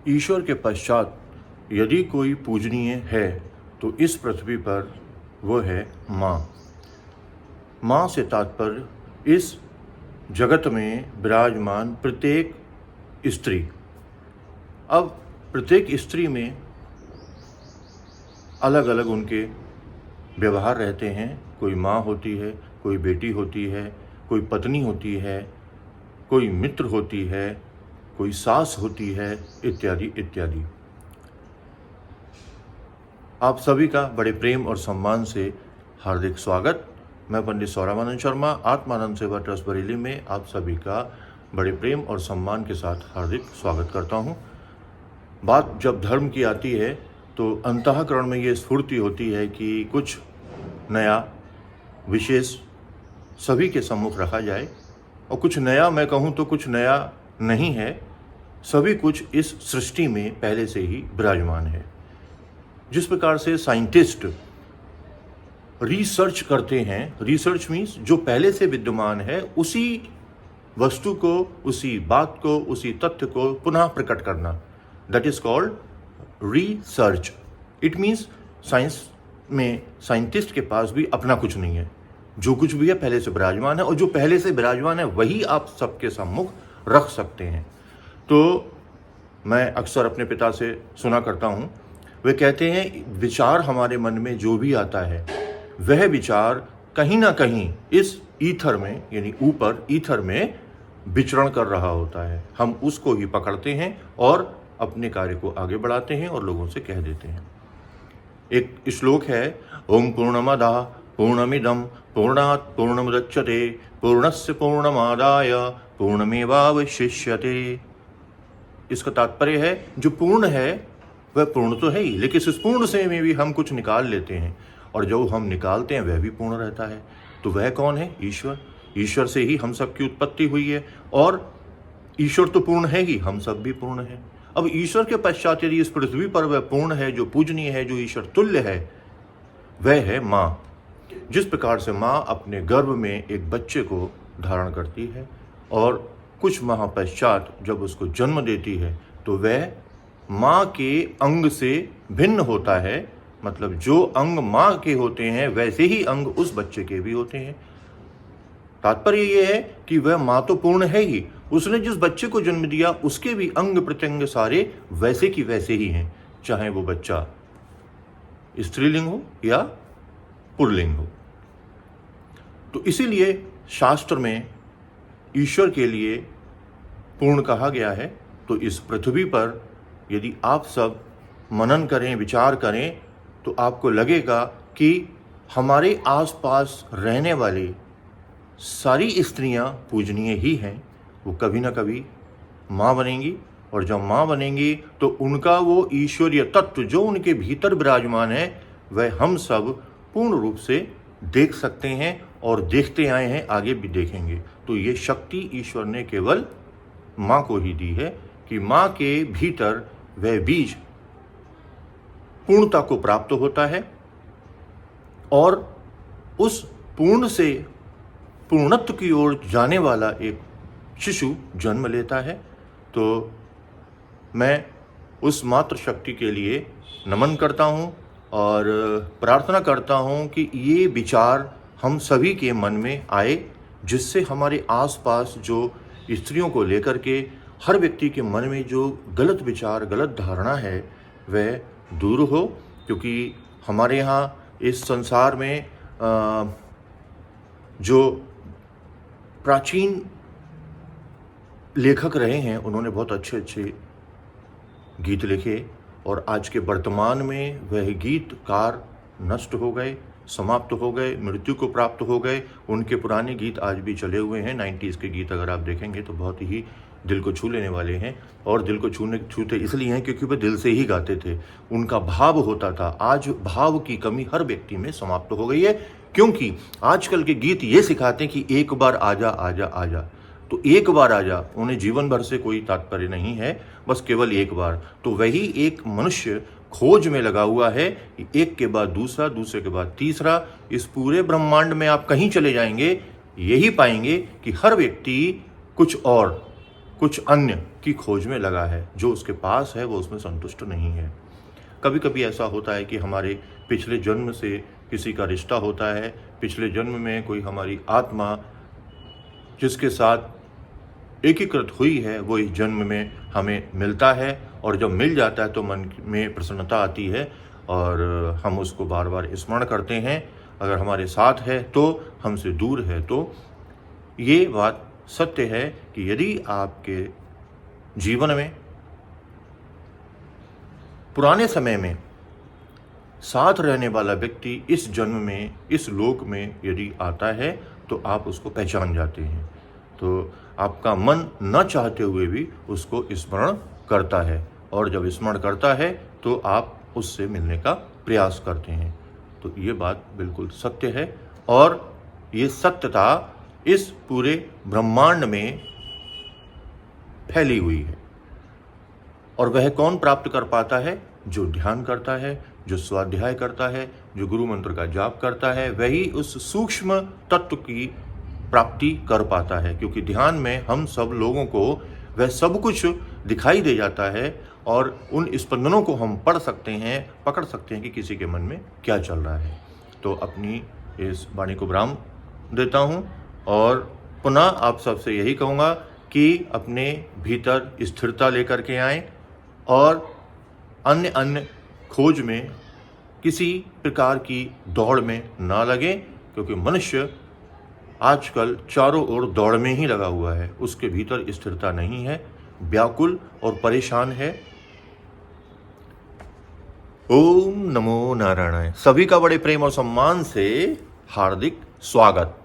ईश्वर के पश्चात यदि कोई पूजनीय है तो इस पृथ्वी पर वो है माँ। माँ से तात्पर्य इस जगत में विराजमान प्रत्येक स्त्री। अब प्रत्येक स्त्री में अलग अलग उनके व्यवहार रहते हैं। कोई माँ होती है, कोई बेटी होती है, कोई पत्नी होती है, कोई मित्र होती है, कोई सास होती है, इत्यादि इत्यादि। आप सभी का बड़े प्रेम और सम्मान से हार्दिक स्वागत। मैं पंडित सौरभानंद शर्मा आत्मानंद सेवा ट्रस्ट बरेली में आप सभी का बड़े प्रेम और सम्मान के साथ हार्दिक स्वागत करता हूं। बात जब धर्म की आती है तो अंतःकरण में ये स्फूर्ति होती है कि कुछ नया विशेष सभी के सम्मुख रखा जाए। और कुछ नया मैं कहूँ तो कुछ नया नहीं है, सभी कुछ इस सृष्टि में पहले से ही विराजमान है। जिस प्रकार से साइंटिस्ट रिसर्च करते हैं, रिसर्च मीन्स जो पहले से विद्यमान है उसी वस्तु को, उसी बात को, उसी तथ्य को पुनः प्रकट करना, that is called research. It means science में साइंटिस्ट के पास भी अपना कुछ नहीं है, जो कुछ भी है पहले से विराजमान है, और जो पहले से विराजमान है वही आप सबके सम्मुख रख सकते हैं। तो मैं अक्सर अपने पिता से सुना करता हूँ, वे कहते हैं विचार हमारे मन में जो भी आता है वह विचार कहीं ना कहीं इस ईथर में, यानी ऊपर ईथर में विचरण कर रहा होता है। हम उसको ही पकड़ते हैं और अपने कार्य को आगे बढ़ाते हैं और लोगों से कह देते हैं। एक श्लोक है, ओम पूर्णमदः पूर्णमिदं पूर्णात् पूर्णमुदच्यते पूर्णस्य पूर्णमादाय पूर्णमेवावशिष्यते। इसका तात्पर्य है जो पूर्ण है वह पूर्ण तो है ही, लेकिन इस पूर्ण से में भी हम कुछ निकाल लेते हैं, और जो हम निकालते हैं वह भी पूर्ण रहता है। तो वह कौन है? ईश्वर। ईश्वर से ही हम सब की उत्पत्ति हुई है, और ईश्वर तो पूर्ण है ही, हम सब भी पूर्ण है। अब ईश्वर के पश्चात यदि इस पृथ्वी पर वह पूर्ण है, जो पूजनीय है, जो ईश्वर तुल्य है, वह है माँ। जिस प्रकार से माँ अपने गर्भ में एक बच्चे को धारण करती है और कुछ माह पश्चात जब उसको जन्म देती है तो वह माँ के अंग से भिन्न होता है। मतलब जो अंग माँ के होते हैं वैसे ही अंग उस बच्चे के भी होते हैं। तात्पर्य ये है कि वह माँ तो पूर्ण है ही, उसने जिस बच्चे को जन्म दिया उसके भी अंग प्रत्यंग सारे वैसे की वैसे ही हैं, चाहे वो बच्चा स्त्रीलिंग हो या पुल्लिंग हो। तो इसीलिए शास्त्र में ईश्वर के लिए पूर्ण कहा गया है। तो इस पृथ्वी पर यदि आप सब मनन करें, विचार करें, तो आपको लगेगा कि हमारे आसपास रहने वाली सारी स्त्रियां पूजनीय ही हैं। वो कभी ना कभी माँ बनेंगी, और जब माँ बनेंगी तो उनका वो ईश्वरीय तत्व जो उनके भीतर विराजमान है वह हम सब पूर्ण रूप से देख सकते हैं, और देखते आए हैं, आगे भी देखेंगे। तो ये शक्ति ईश्वर ने केवल माँ को ही दी है कि माँ के भीतर वह बीज पूर्णता को प्राप्त होता है, और उस पूर्ण से पूर्णत्व की ओर जाने वाला एक शिशु जन्म लेता है। तो मैं उस मातृ शक्ति के लिए नमन करता हूँ और प्रार्थना करता हूँ कि ये विचार हम सभी के मन में आए, जिससे हमारे आसपास जो स्त्रियों को लेकर के हर व्यक्ति के मन में जो गलत विचार, गलत धारणा है वह दूर हो। क्योंकि हमारे यहाँ इस संसार में जो प्राचीन लेखक रहे हैं उन्होंने बहुत अच्छे अच्छे गीत लिखे, और आज के वर्तमान में वह गीतकार नष्ट हो गए, समाप्त हो गए, मृत्यु को प्राप्त हो गए। उनके पुराने गीत आज भी चले हुए हैं। 90s के गीत अगर आप देखेंगे तो बहुत ही दिल को छू लेने वाले हैं, और दिल को छूते इसलिए हैं क्योंकि वे दिल से ही गाते थे, उनका भाव होता था। आज भाव की कमी हर व्यक्ति में समाप्त हो गई है, क्योंकि आजकल के गीत ये सिखाते हैं कि एक बार आजा आजा आजा। तो एक बार आजा, उन्हें जीवन भर से कोई तात्पर्य नहीं है, बस केवल एक बार। तो वही एक मनुष्य खोज में लगा हुआ है, एक के बाद दूसरा, दूसरे के बाद तीसरा। इस पूरे ब्रह्मांड में आप कहीं चले जाएंगे, यही पाएंगे कि हर व्यक्ति कुछ और कुछ अन्य की खोज में लगा है। जो उसके पास है वो उसमें संतुष्ट नहीं है। कभी कभी ऐसा होता है कि हमारे पिछले जन्म से किसी का रिश्ता होता है, पिछले जन्म में कोई हमारी आत्मा जिसके साथ एकीकृत हुई है वो इस जन्म में हमें मिलता है, और जब मिल जाता है तो मन में प्रसन्नता आती है और हम उसको बार बार स्मरण करते हैं। अगर हमारे साथ है तो, हमसे दूर है तो। ये बात सत्य है कि यदि आपके जीवन में पुराने समय में साथ रहने वाला व्यक्ति इस जन्म में, इस लोक में यदि आता है तो आप उसको पहचान जाते हैं। तो आपका मन न चाहते हुए भी उसको स्मरण करता है, और जब स्मरण करता है तो आप उससे मिलने का प्रयास करते हैं। तो ये बात बिल्कुल सत्य है, और ये सत्यता इस पूरे ब्रह्मांड में फैली हुई है। और वह कौन प्राप्त कर पाता है? जो ध्यान करता है, जो स्वाध्याय करता है, जो गुरु मंत्र का जाप करता है, वही उस सूक्ष्म तत्व की प्राप्ति कर पाता है। क्योंकि ध्यान में हम सब लोगों को वह सब कुछ दिखाई दे जाता है, और उन स्पंदनों को हम पढ़ सकते हैं, पकड़ सकते हैं कि किसी के मन में क्या चल रहा है। तो अपनी इस वाणी को विराम देता हूँ, और पुनः आप सबसे यही कहूँगा कि अपने भीतर स्थिरता लेकर के आएँ, और अन्य खोज में किसी प्रकार की दौड़ में ना लगे। क्योंकि मनुष्य आजकल चारों ओर दौड़ में ही लगा हुआ है, उसके भीतर स्थिरता नहीं है, व्याकुल और परेशान है। ओम नमो नारायण। सभी का बड़े प्रेम और सम्मान से हार्दिक स्वागत।